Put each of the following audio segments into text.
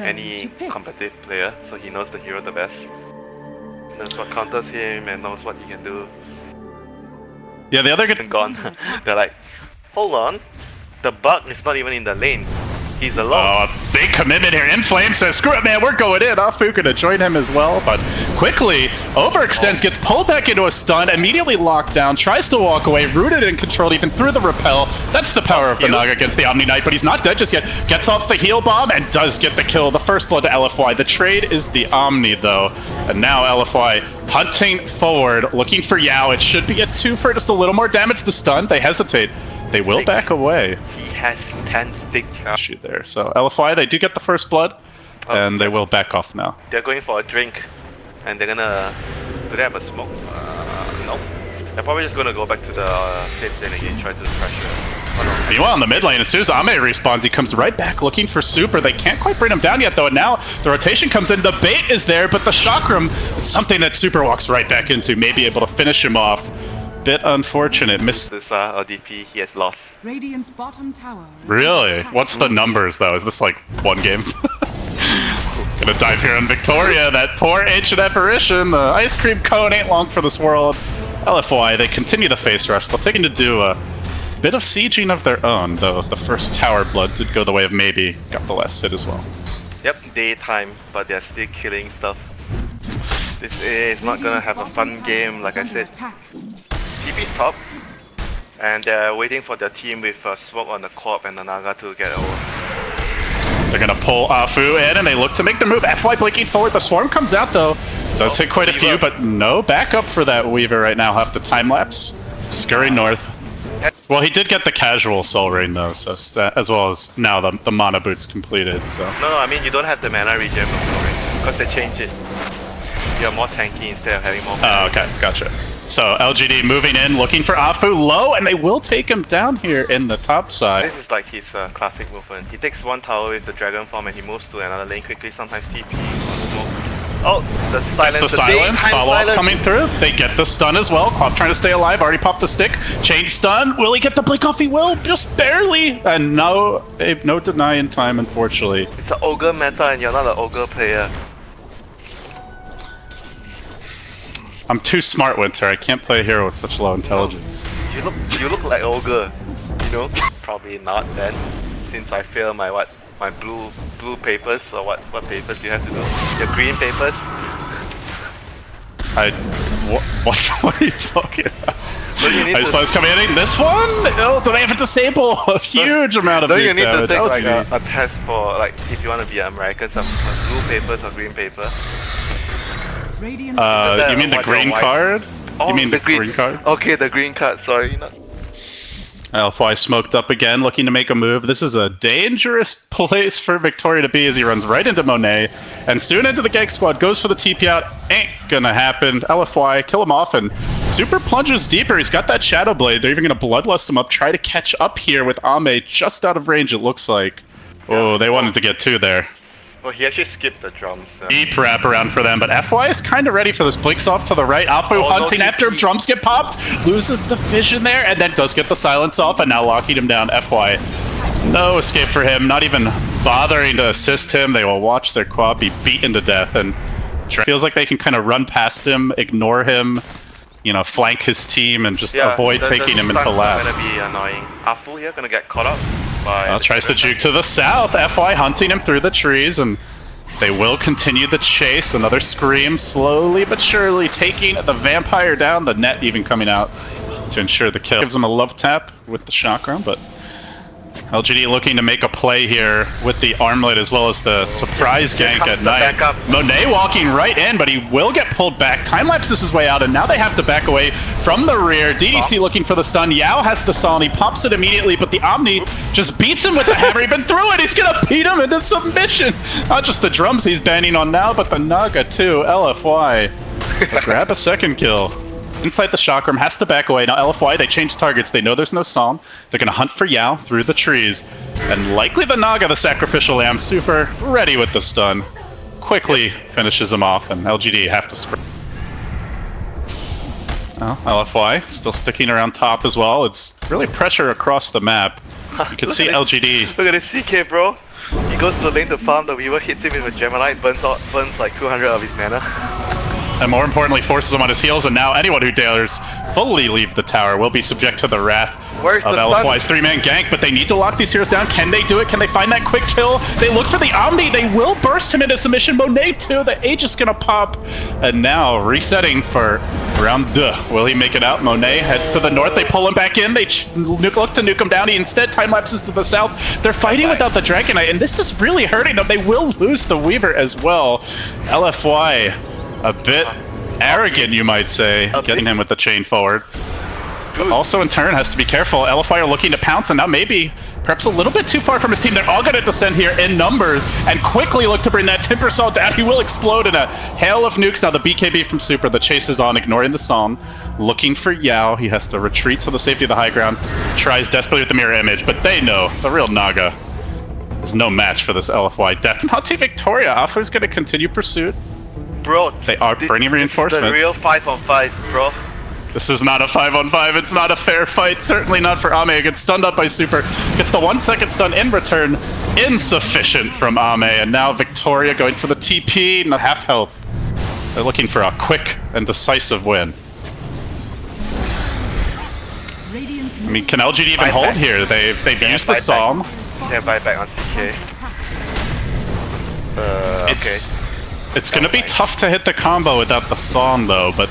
any competitive player, so he knows the hero the best. Knows what counters him and knows what he can do. Yeah, the other good Gone. They're like, hold on, the bug is not even in the lane. He's alone. Oh, a big commitment here. Inflame says, screw it, man, we're going in. Afu gonna join him as well, but quickly overextends, gets pulled back into a stun, immediately locked down, tries to walk away, rooted and controlled even through the repel. That's the power of the Naga against the Omni Knight, but he's not dead just yet. Gets off the heal bomb and does get the kill. The first blood to LFY. The trade is the Omni, though. And now LFY hunting forward, looking for Yao. It should be a 2 for just a little more damage. The stun, they hesitate. They will back away. He has 10 stick Shoot there. So LFY, they do get the first blood, and they will back off now. They're going for a drink, and they're gonna... Do they have a smoke? Nope. They're probably just gonna go back to the safe lane again, try to pressure. Meanwhile, in the mid lane, as soon as Ame respawns, he comes right back looking for Super. They can't quite bring him down yet, though, and now the rotation comes in. The bait is there, but the chakram is something that Super walks right back into, maybe able to finish him off. Bit unfortunate. Missed. This LDP, he has lost. Radiant's bottom tower. Really? What's the numbers, though? Is this like one game? Gonna dive here on Victoria, that poor ancient apparition. The ice cream cone ain't long for this world. LFY, they continue the face rush. They'll take him to do a bit of sieging of their own, though the first tower blood did go the way of maybe. Got the last hit as well. Yep, daytime, but they're still killing stuff. This is not gonna have a fun game, like I said. TP's top, and they're waiting for their team with smoke on the corp and the Naga to get over. They're gonna pull Afu in, and they look to make the move. FY blinking forward. The swarm comes out, though. Does hit quite a few, but no backup for that Weaver right now. Have to time lapse. Scurry north. Well, he did get the casual Soul Rain, though, so as well as now the mana boot's completed. So. No, I mean you don't have the mana regen from Soul Rain because they changed it. You're more tanky instead of having more. Oh, okay, gotcha. So LGD moving in, looking for Afu low, and they will take him down here in the top side. This is like his classic movement. He takes one tower with the dragon form and he moves to another lane quickly, sometimes TP or smoke. Oh, the silence. That's the silence, follow-up coming through. They get the stun as well. Cloth trying to stay alive, already popped the stick. Chain stun, will he get the blink off? He will, just barely. And no deny in time, unfortunately. It's an ogre meta and you're not an ogre player. I'm too smart, Winter. I can't play a hero with such low intelligence. You look like ogre, you know? Probably not then, since I failed my my blue papers, or what papers do you have to do? Your green papers? What are you talking about? I suppose coming in this one? Oh, do they have to disable a huge amount of damage? Don't you need to take like a test for, like, if you want to be an American, some blue papers or green paper? You mean the green card? Oh, you mean the green card? Okay, the green card, sorry. LFY smoked up again, looking to make a move. This is a dangerous place for Victoria to be as he runs right into Monet. And soon into the gank squad, goes for the TP out. Ain't gonna happen. LFY, kill him off, and Super plunges deeper. He's got that Shadow Blade. They're even gonna Bloodlust him up, try to catch up here with Ame just out of range, it looks like. Oh, they wanted to get 2 there. Well, he actually skipped the drums. Deep wraparound for them, but FY is kind of ready for this. Blinks off to the right. Afu hunting after him. Drums get popped. Loses the vision there, and then does get the silence off, and now locking him down. FY. No escape for him. Not even bothering to assist him. They will watch their quad be beaten to death, and feels like they can kind of run past him, ignore him, you know, flank his team, and just avoid taking him until last. Gonna be annoying. Afu here gonna get caught up. Tries to juke to the south. FY hunting him through the trees, and they will continue the chase. Another scream, slowly but surely taking the vampire down. The net even coming out to ensure the kill. Gives him a love tap with the chakra, but LGD looking to make a play here with the armlet as well as the surprise gank at night. Monet walking right in, but he will get pulled back. Time lapses his way out, and now they have to back away from the rear. DDC looking for the stun. Yao has the Sol, and he pops it immediately, but the Omni just beats him with the hammer. He's been through it. He's gonna beat him into submission. Not just the drums he's banning on now, but the Naga too. LFY. Grab a second kill. Inside the chakram, has to back away. Now LFY, they change targets. They know there's no Psalm. They're going to hunt for Yao through the trees. And likely the Naga, the sacrificial lamb, Super ready with the stun. Quickly finishes him off, and LGD have to sprint. Well, LFY still sticking around top as well. It's really pressure across the map. You can see LGD. Look at this CK, bro. He goes to the lane to farm, the Weaver hits him with a Gemini, burns like 200 of his mana. And more importantly, forces him on his heels, and now anyone who dares fully leave the tower will be subject to the wrath of LFY's three-man gank, but they need to lock these heroes down. Can they do it? Can they find that quick kill? They look for the Omni. They will burst him into submission. Monet too. The Aegis gonna pop. And now resetting for round 2. Will he make it out? Monet heads to the north. They pull him back in. They look to nuke him down. He instead time lapses to the south. They're fighting without the Dragonite, and this is really hurting them. They will lose the Weaver as well. LFY a bit arrogant, you might say, getting him with the chain forward. But also in turn has to be careful. LFY are looking to pounce, and now maybe perhaps a little bit too far from his team. They're all going to descend here in numbers and quickly look to bring that Timbersaw down. He will explode in a hail of nukes. Now the BKB from Super, the chase is on, ignoring the Psalm. Looking for Yao. He has to retreat to the safety of the high ground. Tries desperately with the mirror image, but they know the real Naga is no match for this LFY. Definitely Victoria. Afu's going to continue pursuit. Bro, they are bringing reinforcements. This is the real 5-on-5, bro. This is not a 5-on-5. It's not a fair fight. Certainly not for Ame. Gets stunned up by Super. Gets the 1 second stun in return. Insufficient from Ame. And now Victoria going for the TP. Not half health. They're looking for a quick and decisive win. I mean, can LGD even hold here? They've used the Psalm. Yeah, buyback on CK. Okay. It's gonna be tough to hit the combo without the Psalm though, but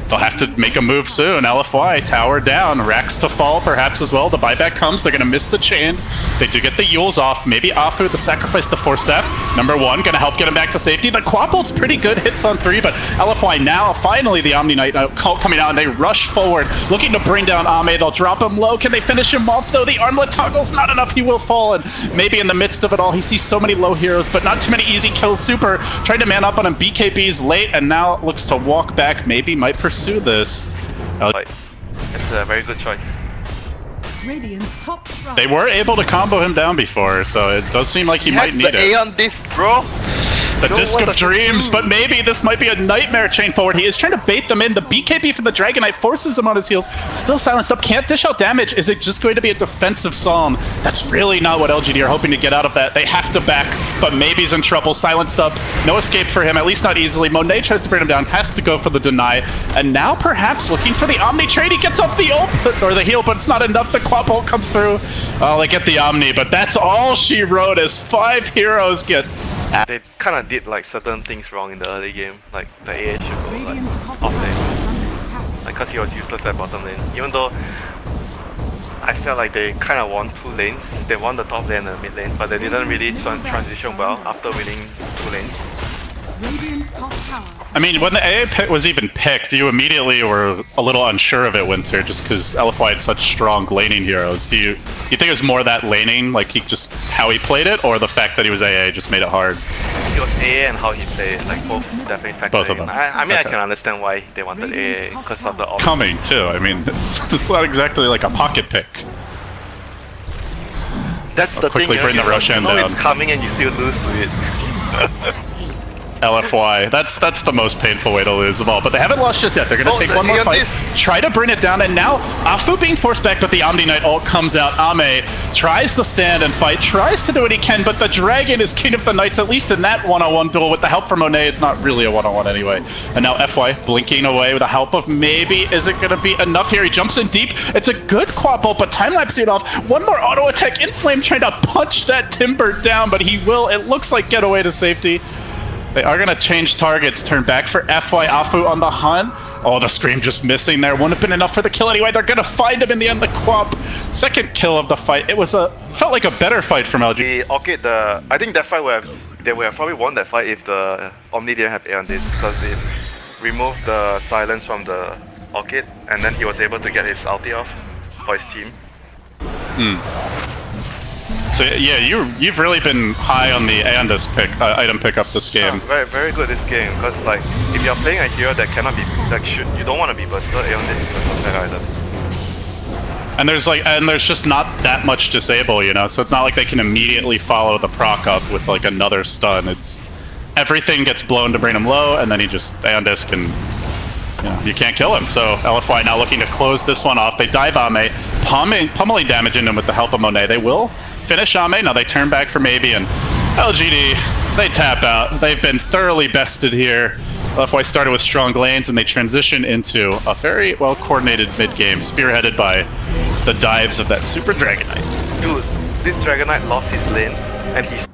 they'll have to make a move soon. LFY, tower down, racks to fall perhaps as well. The buyback comes, they're gonna miss the chain. They do get the Yules off. Maybe Afu, the sacrifice the Force Staff. #1, gonna help get him back to safety. The Quapple's pretty good, hits on 3, but LFY now, finally the Omni Knight coming out, and they rush forward, looking to bring down Ame. They'll drop him low. Can they finish him off though? The armlet toggle's not enough, he will fall, and maybe in the midst of it all, he sees so many low heroes, but not too many easy kills. Super trying to man up on him. BKB's late, and now looks to walk back, maybe might pursue this. It's a very good choice. They were able to combo him down before, so it does seem like he might need it. A on this, bro. The Disc of Dreams, but maybe this might be a nightmare chain forward. He is trying to bait them in. The BKB from the Dragonite forces him on his heels. Still silenced up, can't dish out damage. Is it just going to be a defensive Psalm? That's really not what LGD are hoping to get out of that. They have to back, but maybe's in trouble. Silenced up, no escape for him, at least not easily. Monet tries to bring him down, has to go for the deny, and now perhaps looking for the Omni trade. He gets off the ult, or the heal, but it's not enough. The Quap ult comes through. Oh, they get the Omni, but that's all she wrote as 5 heroes get... They kind of did like certain things wrong in the early game, like the AA should go like off lane, like cause he was useless at bottom lane. Even though I felt like they kind of won 2 lanes, they won the top lane and the mid lane, but they didn't really transition well after winning 2 lanes. I mean, when the AA pick was even picked, you immediately were a little unsure of it, Winter, just because LFY had such strong laning heroes. Do you think it was more that laning, like he just how he played it, or the fact that he was AA just made it hard? It was AA and how he played, like both definitely factored both of them. I mean, okay. I can understand why they wanted AA because of the coming too. I mean, it's not exactly like a pocket pick. That's the thing. Quickly bring the Roshan down. It's coming and you still lose to it. LFY. That's the most painful way to lose of all. But they haven't lost just yet. They're going to take one more fight, try to bring it down, and now Afu being forced back, but the Omni Knight ult comes out. Ame tries to stand and fight, tries to do what he can, but the Dragon is king of the Knights, at least in that one-on-one duel. With the help from Monet, it's not really a one-on-one anyway. And now FY blinking away with the help of maybe. Is it going to be enough here? He jumps in deep. It's a good Quap ult, but time-lapse it off. One more auto attack. Inflame trying to punch that Timber down, but he will, it looks like, get away to safety. They are going to change targets, turn back for FY. Afu on the hunt. Oh, the Scream just missing there. Wouldn't have been enough for the kill anyway. They're going to find him in the end. The Quap. Second kill of the fight. It was felt like a better fight from LG. I think that fight they would have probably won that fight if the Omni didn't have A on this, because they removed the silence from the Orchid, and then he was able to get his ulti off for his team. So yeah, you've really been high on the Andis item pickup this game. Very very good this game, because like if you're playing a hero that cannot be you don't want to be bursted, Andis is a better item. And there's just not that much disable, you know. So it's not like they can immediately follow the proc up with like another stun. It's everything gets blown to bring him low, and then he just Andis can. You can't kill him, so LFY now looking to close this one off. They dive Ame, pummeling damage into him with the help of Monet. They will finish Ame. Now they turn back for maybe, and LGD, they tap out. They've been thoroughly bested here. LFY started with strong lanes, and they transition into a very well-coordinated mid-game, spearheaded by the dives of that Super Dragon Knight. Dude, this Dragon Knight lost his lane, and he's